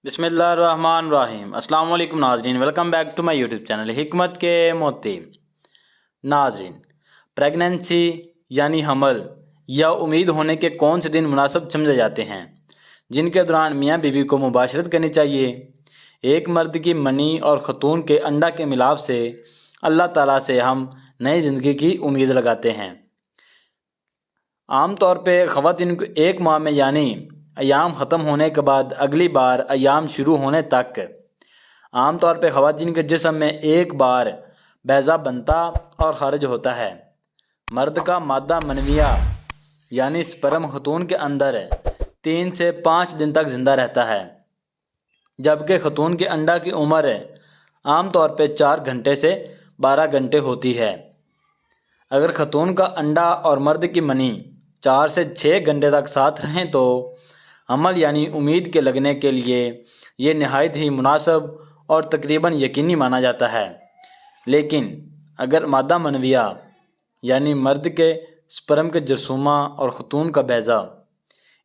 बिस्मिल्लाहिर्रहमानिर्रहीम। अस्सलाम वालेकुम नाजरीन, welcome back to my YouTube channel हिकमत के मोती। नाजरीन, प्रेगनेंसी यानी हमल या उम्मीद होने के कौन से दिन मुनासिब समझे जाते हैं जिनके दौरान मियाँ बीवी को मुबाशरत करनी चाहिए। एक मर्द की मनी और ख़तून के अंडा के मिलाप से अल्लाह ताला से हम नई ज़िंदगी की उम्मीद लगाते हैं। आम तौर पे ख़वातीन को एक माह में यानी अयाम ख़त्म होने के बाद अगली बार अयाम शुरू होने तक आम तौर पे ख़वातीन के जिस्म में एक बार बैज़ा बनता और ख़ारिज होता है। मर्द का मादा मनविया यानी स्पर्म ख़तून के अंदर 3 से 5 दिन तक ज़िंदा रहता है, जबकि ख़तून के अंडा की उम्र आम तौर पे 4 घंटे से 12 घंटे होती है। अगर ख़तून का अंडा और मर्द की मनी 4 से 6 घंटे तक साथ रहें तो अमल यानी उम्मीद के लगने के लिए ये नहायत ही मुनासिब और तकरीबन यकीनी माना जाता है। लेकिन अगर मादा मनविया यानी मर्द के स्पर्म के जरसूमा और ख़तून का बैज़ा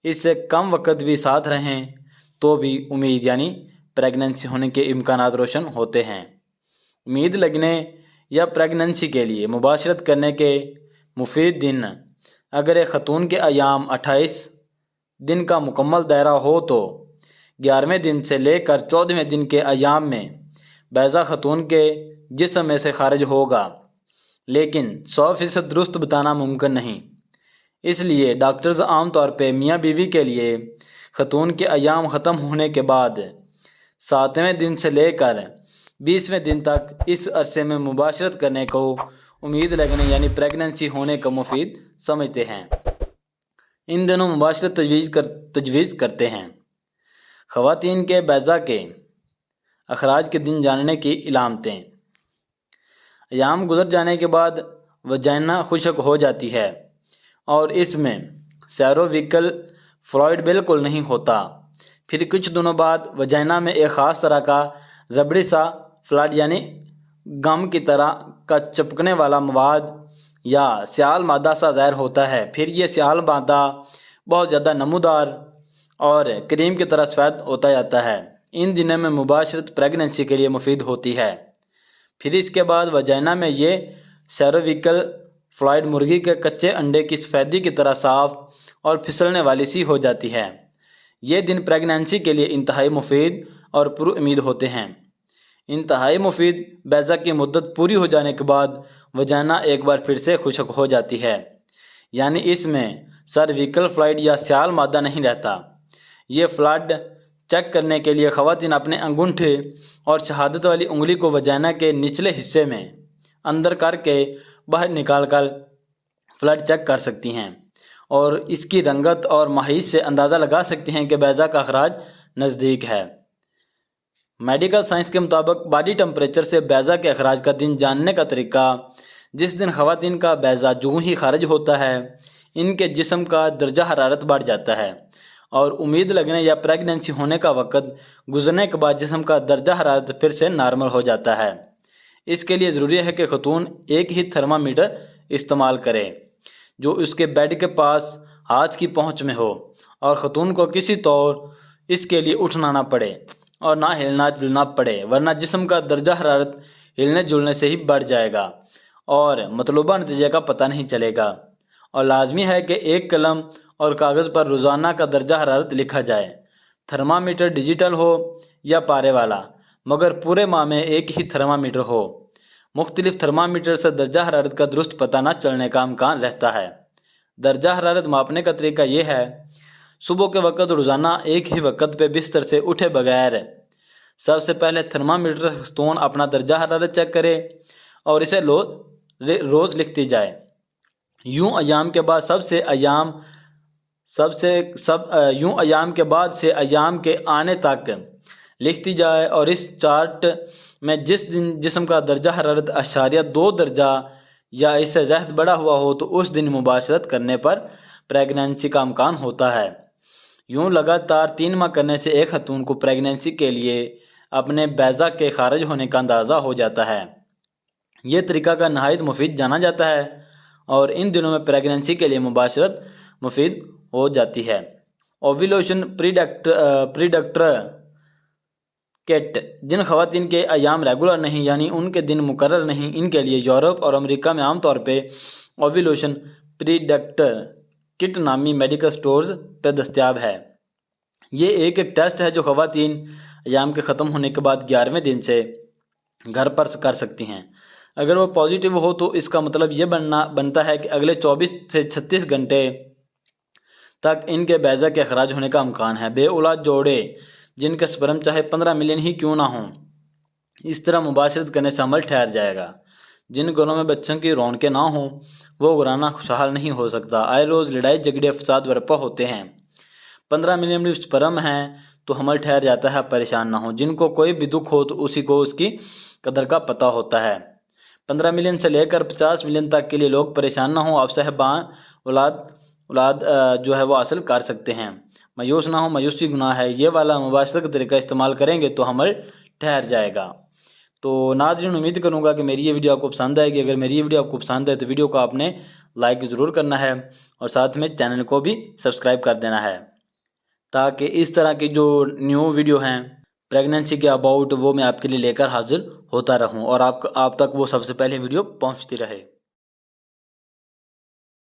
इससे कम वक़्त भी साथ रहें तो भी उम्मीद यानी प्रेगनेंसी होने के इम्कानात रोशन होते हैं। उम्मीद लगने या प्रेगनेंसी के लिए मुबाशरत करने के मुफीद दिन अगर एक ख़तून के अयाम 28 दिन का मुकम्मल दायरा हो तो 11वें दिन से लेकर 14वें दिन के अयाम में बैज़ा ख़तून के जिस्म में से खारिज होगा, लेकिन 100% दुरुस्त बताना मुमकिन नहीं। इसलिए डॉक्टर्स आम तौर पे मियाँ बीवी के लिए ख़तून के अयाम ख़त्म होने के बाद 7वें दिन से लेकर 20वें दिन तक इस अरसे में मुबाशरत करने को उम्मीद लगने यानी प्रेगनेंसी होने का मुफीद समझते हैं। इन दिनों मुबाशरत तजवीज़ करते हैं। ख़वातीन के बैज़ा के अखराज के दिन जानने की इलामतें। अयाम गुजर जाने के बाद वजाइना खुश्क हो जाती है और इसमें सेरोविकल फ्लूइड बिल्कुल नहीं होता। फिर कुछ दिनों बाद वजाइना में एक ख़ास तरह का रबड़ी सा फ्लूइड यानी गम की तरह का चिपकने वाला मवाद या स्याल मादा सा ज़ाहिर होता है। फिर ये स्याल मादा बहुत ज़्यादा नमूदार और क्रीम की तरह सफ़ेद होता जाता है। इन दिनों में मुबाशरत प्रेगनेंसी के लिए मुफीद होती है। फिर इसके बाद वजाइना में ये सेरोविकल फ्लूइड मुर्गी के कच्चे अंडे की सफ़ेदी की तरह साफ़ और फिसलने वाली सी हो जाती है। ये दिन प्रेगनेंसी के लिए इंतहाई मुफीद और पुरुउम्मीद होते हैं। इंतहाई मुफीद बैज़ा की मुद्दत पूरी हो जाने के बाद वजाइना एक बार फिर से खुश्क हो जाती है, यानी इसमें सर्विकल फ्लूइड या स्याल मादा नहीं रहता। ये फ्लूइड चेक करने के लिए ख़वातीन अपने अंगूठे और शहादत वाली उंगली को वजाइना के निचले हिस्से में अंदर करके बाहर निकाल कर फ्लूइड चेक कर सकती हैं और इसकी रंगत और माहियत से अंदाज़ा लगा सकती हैं कि बैज़ा का अखराज नज़दीक है। मेडिकल साइंस के मुताबिक बॉडी टेम्परेचर से बैज़ा के अखराज का दिन जानने का तरीका, जिस दिन ख़वातीन का बैज़ा जूँ ही खारिज होता है इनके जिस्म का दर्जा हरारत बढ़ जाता है और उम्मीद लगने या प्रेगनेंसी होने का वक़्त गुजरने के बाद जिस्म का दर्जा हरारत फिर से नॉर्मल हो जाता है। इसके लिए ज़रूरी है कि ख़तून एक ही थर्मामीटर इस्तेमाल करे जो उसके बेड के पास हाथ की पहुँच में हो और ख़तून को किसी तौर इसके लिए उठना ना पड़े और ना हिलना जुलना पड़े, वरना जिस्म का दर्जा हरारत हिलने जुलने से ही बढ़ जाएगा और मतलूबा नतीजे का पता नहीं चलेगा। और लाजमी है कि एक कलम और कागज़ पर रोज़ाना का दर्जा हरारत लिखा जाए। थर्मामीटर डिजिटल हो या पारे वाला, मगर पूरे माह में एक ही थर्मामीटर हो। मुख्तलिफ थर्मामीटर से दर्जा हरारत का दुरुस्त पता न चलने का इम्कान रहता है। दर्जा हरारत मापने का तरीका ये है, सुबह के वक़्त रोज़ाना एक ही वक़्त पे बिस्तर से उठे बगैर सबसे पहले थर्मामीटर ख़तून अपना दर्जा हरारत चेक करे और इसे रोज़ लिखती जाए। यूँ अयाम के बाद यूँ अयाम के बाद से अयाम के आने तक लिखती जाए और इस चार्ट में जिस दिन जिस्म का दर्जा हरारत अशारिया 2 दर्जा या इससे ज़्यादा बढ़ा हुआ हो तो उस दिन मुबाशरत करने पर प्रेगनेंसी का इम्कान होता है। यूँ लगातार 3 माह करने से एक ख़तून को प्रेगनेंसी के लिए अपने बैज़ा के खारिज होने का अंदाज़ा हो जाता है। ये तरीका का नहायत मुफीद जाना जाता है और इन दिनों में प्रेगनेंसी के लिए मुबाशरत मुफीद हो जाती है। ओव्यूलेशन प्रीडक्टर कैट, जिन खवातीन के अयाम रेगुलर नहीं यानी उनके दिन मुकर्रर नहीं, इनके लिए यूरोप और अमेरिका में आमतौर पे ओव्यूलेशन प्रीडिक्टर किट नामी मेडिकल स्टोर्स पे दस्तयाब है। ये एक टेस्ट है जो खवातीन अयाम के ख़त्म होने के बाद 11वें दिन से घर पर कर सकती हैं। अगर वो पॉजिटिव हो तो इसका मतलब ये बनता है कि अगले 24 से 36 घंटे तक इनके बैज़ा के अखराज होने का इम्कान है। बे औलाद जोड़े जिनके स्पर्म चाहे 15 मिलियन ही क्यों ना हों, इस तरह मुबाशरत करने से अमल ठहर जाएगा। जिन घरों में बच्चों की रौनकें ना हों वो घराना खुशहाल नहीं हो सकता। आए रोज़ लड़ाई झगड़े फसाद बर्पा होते हैं। 15 मिलियन स्पर्म हैं तो अमल ठहर जाता है, परेशान ना हो। जिनको कोई भी दुख हो तो उसी को उसकी कदर का पता होता है। 15 मिलियन से लेकर 50 मिलियन तक के लिए लोग परेशान ना हो, आप साहिबान औलाद जो है वो हासिल कर सकते हैं। मायूस ना हो, मायूसी गुनाह है। ये वाला मुबाशरत का तरीका इस्तेमाल करेंगे तो अमल ठहर जाएगा। तो नाज़रीन, उम्मीद करूँगा कि मेरी ये वीडियो आपको पसंद आएगी। अगर मेरी ये वीडियो आपको पसंद है तो वीडियो को आपने लाइक ज़रूर करना है और साथ में चैनल को भी सब्सक्राइब कर देना है, ताकि इस तरह की जो न्यू वीडियो हैं प्रेगनेंसी के अबाउट वो मैं आपके लिए लेकर हाजिर होता रहूं और आप तक वो सबसे पहले वीडियो पहुंचती रहे।